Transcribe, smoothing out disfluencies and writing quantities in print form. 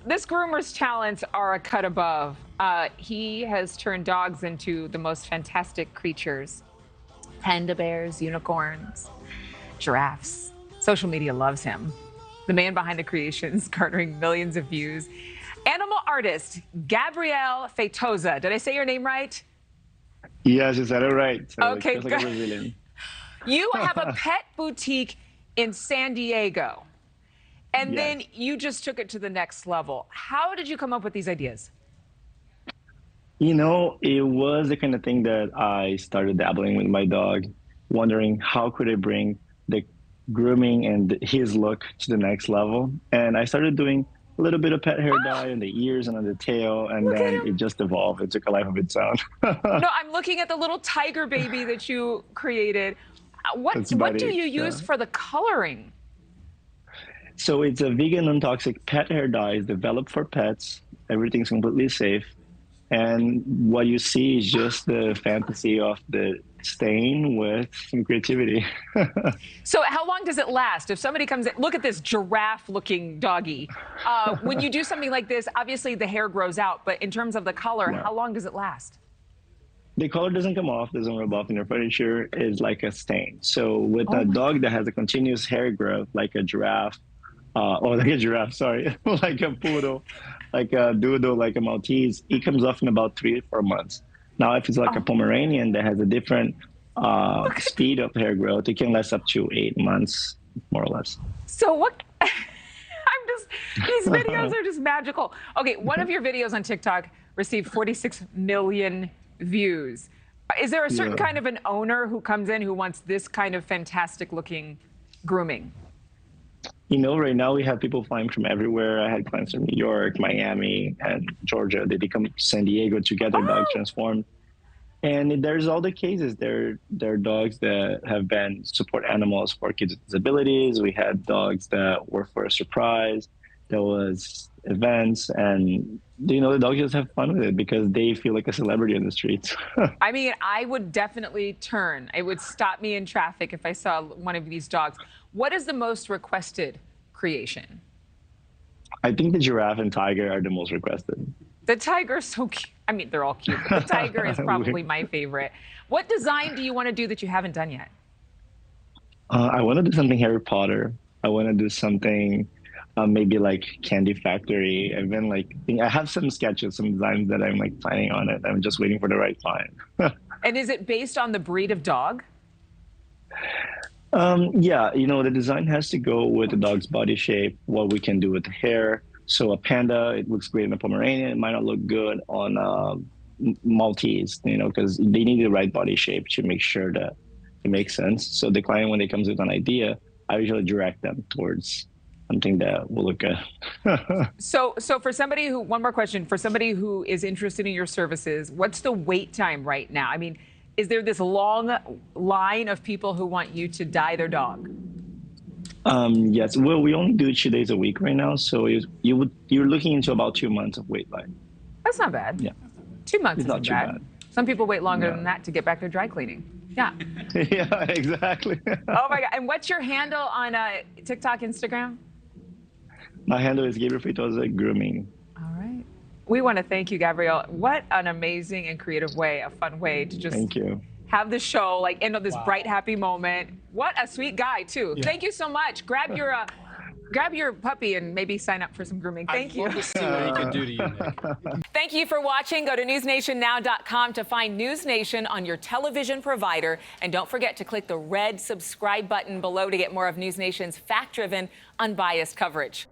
this groomer's talents are a cut above. He has turned dogs into the most fantastic creatures. Panda bears, unicorns, giraffes. Social media loves him. The man behind the creations, garnering millions of views. Animal artist, Gabrielle Feitosa. Did I say your name right? Yes, you said it right. So Okay, like a Brazilian. You have a pet boutique in San Diego. And Yes. then you just took it to the next level. How did you come up with these ideas? You know, it was the kind of thing that I started dabbling with my dog, wondering how could I bring the grooming and his look to the next level. And I started doing a little bit of pet hair dye on the ears and on the tail, and Look at then him. it just evolved. It took a life of its own. No, I'm looking at the little tiger baby that you created. What That's do about you it, use yeah. for the coloring? So it's a vegan, non-toxic pet hair dye. It's developed for pets. Everything's completely safe. And what you see is just the fantasy of the stain with some creativity. So how long does it last? If somebody comes in, look at this giraffe-looking doggy. When you do something like this, obviously the hair grows out, but in terms of the color, Yeah. how long does it last? The color doesn't come off, doesn't rub off in your furniture. It's like a stain. So with Oh a my dog that has a continuous hair growth, like a giraffe, sorry, like a poodle, like a doodle, like a Maltese, it comes off in about 3 to 4 months. Now, if it's like a Pomeranian that has a different speed of hair growth, it can last up to 8 months, more or less. So what? These videos are just magical. Okay, one of your videos on TikTok received 46 million views. Is there a certain Yeah. kind of an owner who comes in who wants this kind of fantastic looking grooming? You know, right now we have people flying from everywhere. I had clients from New York, Miami, and Georgia. They come to San Diego to get their dogs transformed. And there's all the cases. There are dogs that have been support animals for kids with disabilities. We had dogs that were for a surprise. There was events, and you know, the dogs just have fun with it because they feel like a celebrity in the streets. I mean, I would definitely turn. It would stop me in traffic if I saw one of these dogs. What is the most requested creation? I think the giraffe and tiger are the most requested. The tiger's so cute. I mean, they're all cute, but the tiger is probably my favorite. What design do you want to do that you haven't done yet? I want to do something Harry Potter. I want to do something maybe like Candy Factory. I have some sketches, some designs that I'm like planning on it. I'm just waiting for the right client. And is it based on the breed of dog? Yeah, you know, the design has to go with the dog's body shape, what we can do with the hair. So a panda, it looks great in a Pomeranian. It might not look good on Maltese, you know, because they need the right body shape to make sure that it makes sense. So the client, when they comes with an idea, I usually direct them towards something that will look good. So for somebody who, one more question, for somebody who is interested in your services, what's the wait time right now? I mean, is there this long line of people who want you to dye their dog? Yes, well, we only do 2 days a week right now, so you're looking into about 2 months of wait line. That's not bad. Yeah, 2 months it's isn't not too bad. bad. Some people wait longer than that to get back their dry cleaning. Yeah. Yeah, exactly. Oh my God. And what's your handle on TikTok, Instagram? My handle is Gabriel Feitosa Grooming. All right. We want to thank you, Gabrielle. What an amazing and creative way, a fun way to just Thank you. have the show, like end on this bright, happy moment. What a sweet guy, too. Yeah. Thank you so much. Grab your puppy and maybe sign up for some grooming. Thank you. I'd love to see what he can do to you, Nick. Thank you for watching. Go to newsnationnow.com to find NewsNation on your television provider. And don't forget to click the red subscribe button below to get more of NewsNation's fact-driven, unbiased coverage.